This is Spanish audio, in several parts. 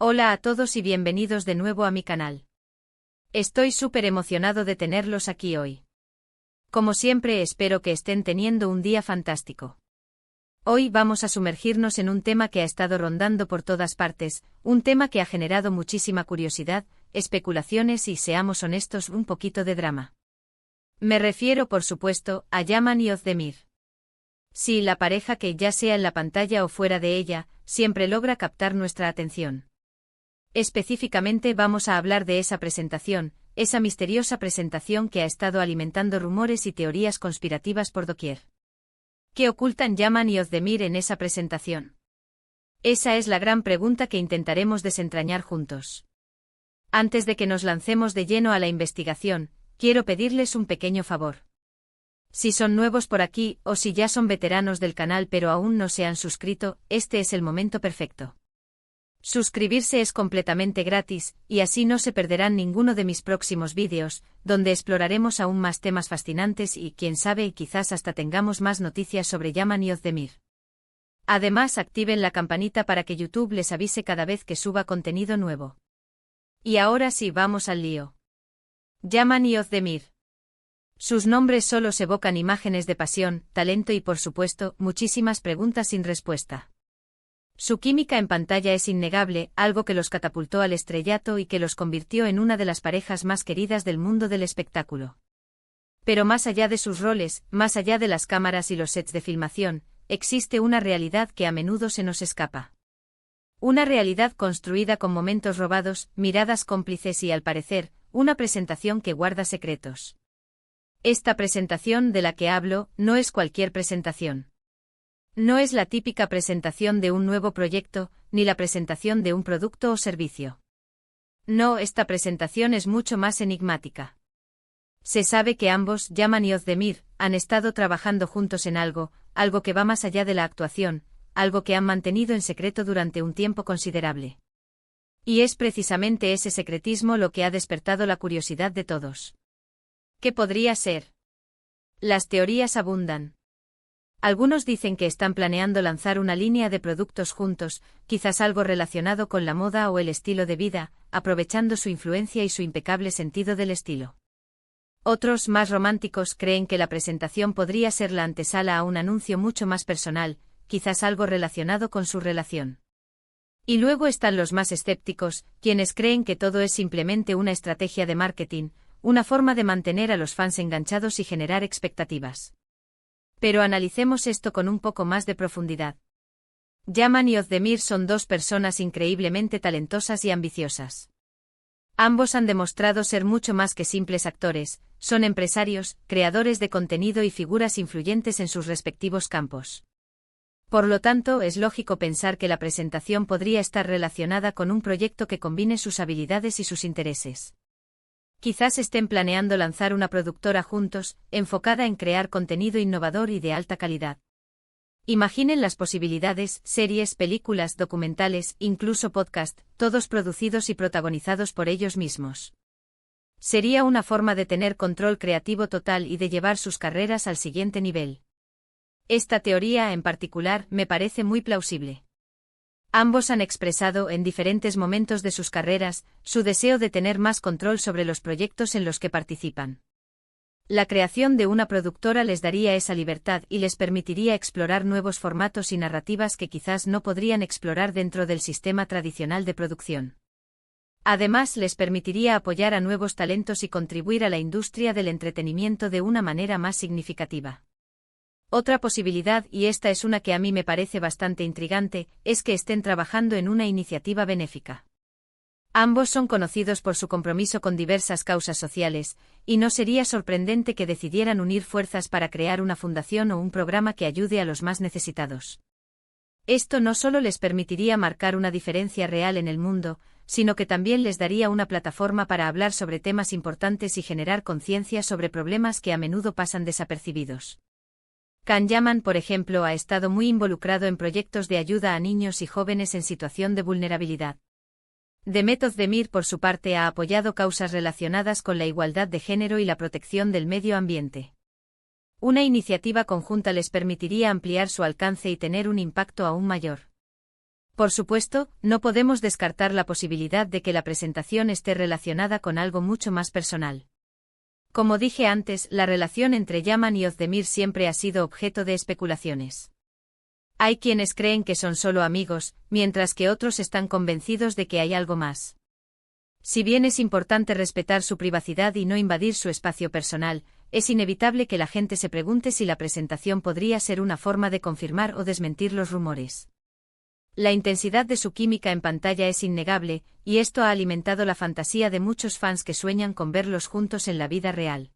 Hola a todos y bienvenidos de nuevo a mi canal. Estoy súper emocionado de tenerlos aquí hoy. Como siempre espero que estén teniendo un día fantástico. Hoy vamos a sumergirnos en un tema que ha estado rondando por todas partes, un tema que ha generado muchísima curiosidad, especulaciones y, seamos honestos, un poquito de drama. Me refiero, por supuesto, a Yaman y Ozdemir. Sí, la pareja que, ya sea en la pantalla o fuera de ella, siempre logra captar nuestra atención. Específicamente vamos a hablar de esa presentación, esa misteriosa presentación que ha estado alimentando rumores y teorías conspirativas por doquier. ¿Qué ocultan Yaman y Ozdemir en esa presentación? Esa es la gran pregunta que intentaremos desentrañar juntos. Antes de que nos lancemos de lleno a la investigación, quiero pedirles un pequeño favor. Si son nuevos por aquí o si ya son veteranos del canal pero aún no se han suscrito, este es el momento perfecto. Suscribirse es completamente gratis, y así no se perderán ninguno de mis próximos vídeos, donde exploraremos aún más temas fascinantes y, quién sabe, quizás hasta tengamos más noticias sobre Yaman y Ozdemir. Además, activen la campanita para que YouTube les avise cada vez que suba contenido nuevo. Y ahora sí, vamos al lío. Yaman y Ozdemir. Sus nombres solo se evocan imágenes de pasión, talento y, por supuesto, muchísimas preguntas sin respuesta. Su química en pantalla es innegable, algo que los catapultó al estrellato y que los convirtió en una de las parejas más queridas del mundo del espectáculo. Pero más allá de sus roles, más allá de las cámaras y los sets de filmación, existe una realidad que a menudo se nos escapa. Una realidad construida con momentos robados, miradas cómplices y, al parecer, una presentación que guarda secretos. Esta presentación de la que hablo no es cualquier presentación. No es la típica presentación de un nuevo proyecto, ni la presentación de un producto o servicio. No, esta presentación es mucho más enigmática. Se sabe que ambos, Yaman y Ozdemir, han estado trabajando juntos en algo que va más allá de la actuación, algo que han mantenido en secreto durante un tiempo considerable. Y es precisamente ese secretismo lo que ha despertado la curiosidad de todos. ¿Qué podría ser? Las teorías abundan. Algunos dicen que están planeando lanzar una línea de productos juntos, quizás algo relacionado con la moda o el estilo de vida, aprovechando su influencia y su impecable sentido del estilo. Otros, más románticos, creen que la presentación podría ser la antesala a un anuncio mucho más personal, quizás algo relacionado con su relación. Y luego están los más escépticos, quienes creen que todo es simplemente una estrategia de marketing, una forma de mantener a los fans enganchados y generar expectativas. Pero analicemos esto con un poco más de profundidad. Yaman y Ozdemir son dos personas increíblemente talentosas y ambiciosas. Ambos han demostrado ser mucho más que simples actores, son empresarios, creadores de contenido y figuras influyentes en sus respectivos campos. Por lo tanto, es lógico pensar que la presentación podría estar relacionada con un proyecto que combine sus habilidades y sus intereses. Quizás estén planeando lanzar una productora juntos, enfocada en crear contenido innovador y de alta calidad. Imaginen las posibilidades: series, películas, documentales, incluso podcast, todos producidos y protagonizados por ellos mismos. Sería una forma de tener control creativo total y de llevar sus carreras al siguiente nivel. Esta teoría, en particular, me parece muy plausible. Ambos han expresado, en diferentes momentos de sus carreras, su deseo de tener más control sobre los proyectos en los que participan. La creación de una productora les daría esa libertad y les permitiría explorar nuevos formatos y narrativas que quizás no podrían explorar dentro del sistema tradicional de producción. Además, les permitiría apoyar a nuevos talentos y contribuir a la industria del entretenimiento de una manera más significativa. Otra posibilidad, y esta es una que a mí me parece bastante intrigante, es que estén trabajando en una iniciativa benéfica. Ambos son conocidos por su compromiso con diversas causas sociales, y no sería sorprendente que decidieran unir fuerzas para crear una fundación o un programa que ayude a los más necesitados. Esto no solo les permitiría marcar una diferencia real en el mundo, sino que también les daría una plataforma para hablar sobre temas importantes y generar conciencia sobre problemas que a menudo pasan desapercibidos. Yaman, por ejemplo, ha estado muy involucrado en proyectos de ayuda a niños y jóvenes en situación de vulnerabilidad. Ozdemir, por su parte, ha apoyado causas relacionadas con la igualdad de género y la protección del medio ambiente. Una iniciativa conjunta les permitiría ampliar su alcance y tener un impacto aún mayor. Por supuesto, no podemos descartar la posibilidad de que la presentación esté relacionada con algo mucho más personal. Como dije antes, la relación entre Yaman y Özdemir siempre ha sido objeto de especulaciones. Hay quienes creen que son solo amigos, mientras que otros están convencidos de que hay algo más. Si bien es importante respetar su privacidad y no invadir su espacio personal, es inevitable que la gente se pregunte si la presentación podría ser una forma de confirmar o desmentir los rumores. La intensidad de su química en pantalla es innegable, y esto ha alimentado la fantasía de muchos fans que sueñan con verlos juntos en la vida real.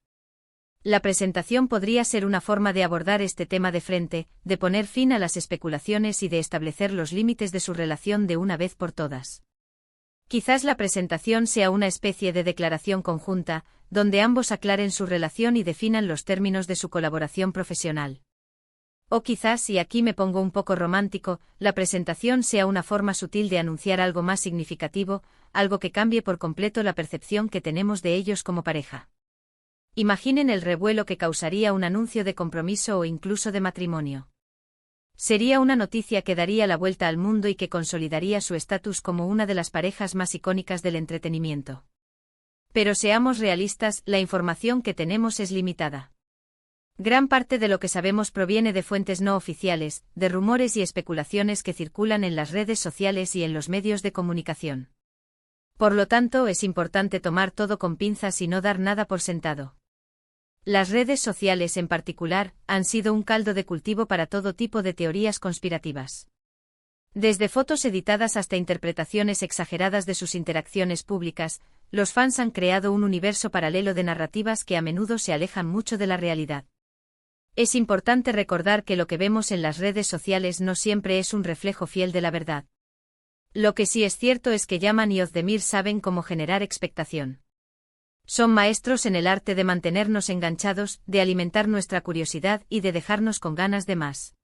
La presentación podría ser una forma de abordar este tema de frente, de poner fin a las especulaciones y de establecer los límites de su relación de una vez por todas. Quizás la presentación sea una especie de declaración conjunta, donde ambos aclaren su relación y definan los términos de su colaboración profesional. O quizás, y aquí me pongo un poco romántico, la presentación sea una forma sutil de anunciar algo más significativo, algo que cambie por completo la percepción que tenemos de ellos como pareja. Imaginen el revuelo que causaría un anuncio de compromiso o incluso de matrimonio. Sería una noticia que daría la vuelta al mundo y que consolidaría su estatus como una de las parejas más icónicas del entretenimiento. Pero seamos realistas, la información que tenemos es limitada. Gran parte de lo que sabemos proviene de fuentes no oficiales, de rumores y especulaciones que circulan en las redes sociales y en los medios de comunicación. Por lo tanto, es importante tomar todo con pinzas y no dar nada por sentado. Las redes sociales en particular, han sido un caldo de cultivo para todo tipo de teorías conspirativas. Desde fotos editadas hasta interpretaciones exageradas de sus interacciones públicas, los fans han creado un universo paralelo de narrativas que a menudo se alejan mucho de la realidad. Es importante recordar que lo que vemos en las redes sociales no siempre es un reflejo fiel de la verdad. Lo que sí es cierto es que Yaman y Özdemir saben cómo generar expectación. Son maestros en el arte de mantenernos enganchados, de alimentar nuestra curiosidad y de dejarnos con ganas de más.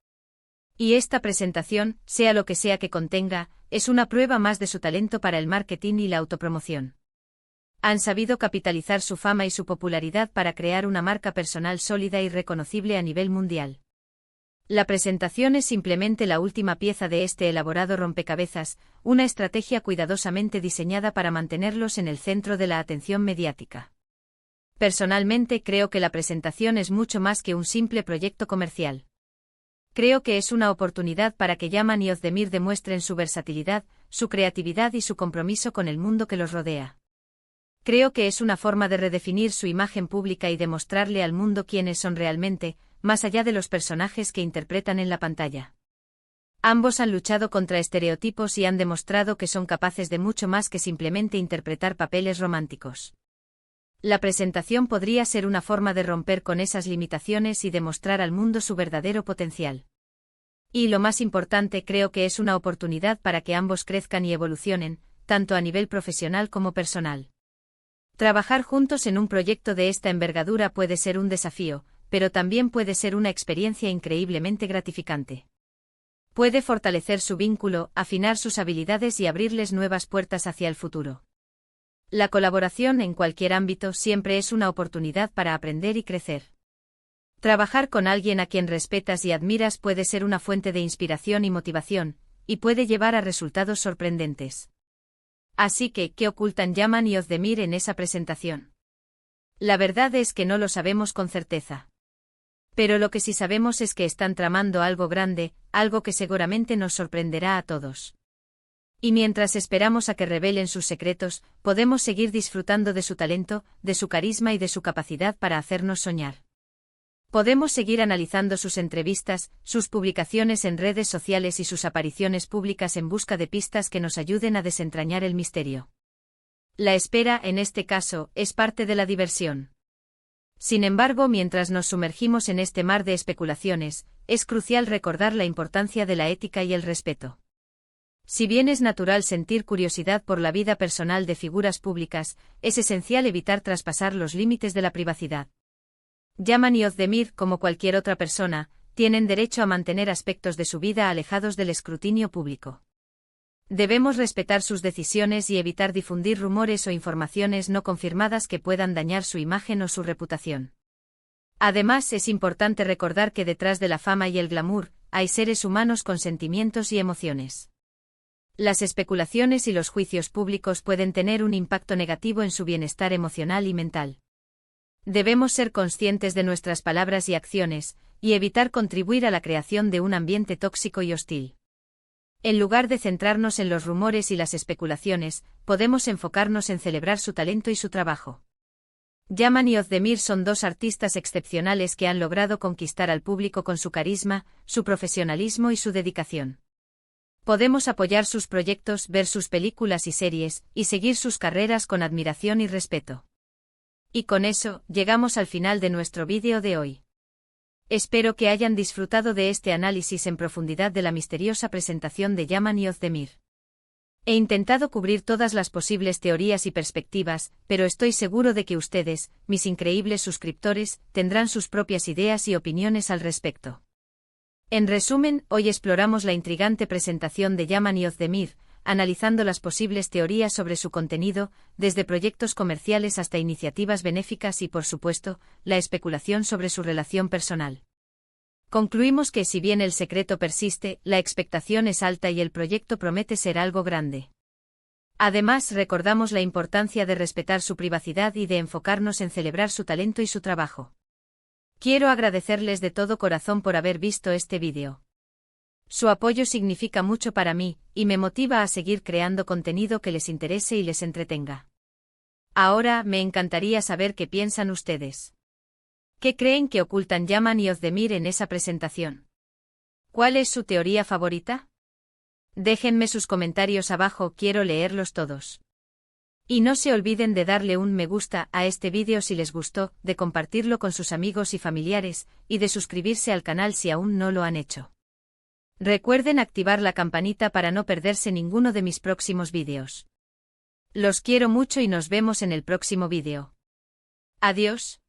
Y esta presentación, sea lo que sea que contenga, es una prueba más de su talento para el marketing y la autopromoción. Han sabido capitalizar su fama y su popularidad para crear una marca personal sólida y reconocible a nivel mundial. La presentación es simplemente la última pieza de este elaborado rompecabezas, una estrategia cuidadosamente diseñada para mantenerlos en el centro de la atención mediática. Personalmente creo que la presentación es mucho más que un simple proyecto comercial. Creo que es una oportunidad para que Yaman y Özdemir demuestren su versatilidad, su creatividad y su compromiso con el mundo que los rodea. Creo que es una forma de redefinir su imagen pública y demostrarle al mundo quiénes son realmente, más allá de los personajes que interpretan en la pantalla. Ambos han luchado contra estereotipos y han demostrado que son capaces de mucho más que simplemente interpretar papeles románticos. La presentación podría ser una forma de romper con esas limitaciones y demostrar al mundo su verdadero potencial. Y lo más importante, creo que es una oportunidad para que ambos crezcan y evolucionen, tanto a nivel profesional como personal. Trabajar juntos en un proyecto de esta envergadura puede ser un desafío, pero también puede ser una experiencia increíblemente gratificante. Puede fortalecer su vínculo, afinar sus habilidades y abrirles nuevas puertas hacia el futuro. La colaboración en cualquier ámbito siempre es una oportunidad para aprender y crecer. Trabajar con alguien a quien respetas y admiras puede ser una fuente de inspiración y motivación, y puede llevar a resultados sorprendentes. Así que, ¿qué ocultan Yaman y Özdemir en esa presentación? La verdad es que no lo sabemos con certeza. Pero lo que sí sabemos es que están tramando algo grande, algo que seguramente nos sorprenderá a todos. Y mientras esperamos a que revelen sus secretos, podemos seguir disfrutando de su talento, de su carisma y de su capacidad para hacernos soñar. Podemos seguir analizando sus entrevistas, sus publicaciones en redes sociales y sus apariciones públicas en busca de pistas que nos ayuden a desentrañar el misterio. La espera, en este caso, es parte de la diversión. Sin embargo, mientras nos sumergimos en este mar de especulaciones, es crucial recordar la importancia de la ética y el respeto. Si bien es natural sentir curiosidad por la vida personal de figuras públicas, es esencial evitar traspasar los límites de la privacidad. Yaman y Özdemir, como cualquier otra persona, tienen derecho a mantener aspectos de su vida alejados del escrutinio público. Debemos respetar sus decisiones y evitar difundir rumores o informaciones no confirmadas que puedan dañar su imagen o su reputación. Además, es importante recordar que detrás de la fama y el glamour, hay seres humanos con sentimientos y emociones. Las especulaciones y los juicios públicos pueden tener un impacto negativo en su bienestar emocional y mental. Debemos ser conscientes de nuestras palabras y acciones, y evitar contribuir a la creación de un ambiente tóxico y hostil. En lugar de centrarnos en los rumores y las especulaciones, podemos enfocarnos en celebrar su talento y su trabajo. Yaman y Özdemir son dos artistas excepcionales que han logrado conquistar al público con su carisma, su profesionalismo y su dedicación. Podemos apoyar sus proyectos, ver sus películas y series, y seguir sus carreras con admiración y respeto. Y con eso, llegamos al final de nuestro vídeo de hoy. Espero que hayan disfrutado de este análisis en profundidad de la misteriosa presentación de Yaman y Özdemir. He intentado cubrir todas las posibles teorías y perspectivas, pero estoy seguro de que ustedes, mis increíbles suscriptores, tendrán sus propias ideas y opiniones al respecto. En resumen, hoy exploramos la intrigante presentación de Yaman y Özdemir, analizando las posibles teorías sobre su contenido, desde proyectos comerciales hasta iniciativas benéficas y, por supuesto, la especulación sobre su relación personal. Concluimos que si bien el secreto persiste, la expectación es alta y el proyecto promete ser algo grande. Además, recordamos la importancia de respetar su privacidad y de enfocarnos en celebrar su talento y su trabajo. Quiero agradecerles de todo corazón por haber visto este vídeo. Su apoyo significa mucho para mí, y me motiva a seguir creando contenido que les interese y les entretenga. Ahora, me encantaría saber qué piensan ustedes. ¿Qué creen que ocultan Yaman y Özdemir en esa presentación? ¿Cuál es su teoría favorita? Déjenme sus comentarios abajo, quiero leerlos todos. Y no se olviden de darle un me gusta a este vídeo si les gustó, de compartirlo con sus amigos y familiares, y de suscribirse al canal si aún no lo han hecho. Recuerden activar la campanita para no perderse ninguno de mis próximos vídeos. Los quiero mucho y nos vemos en el próximo vídeo. Adiós.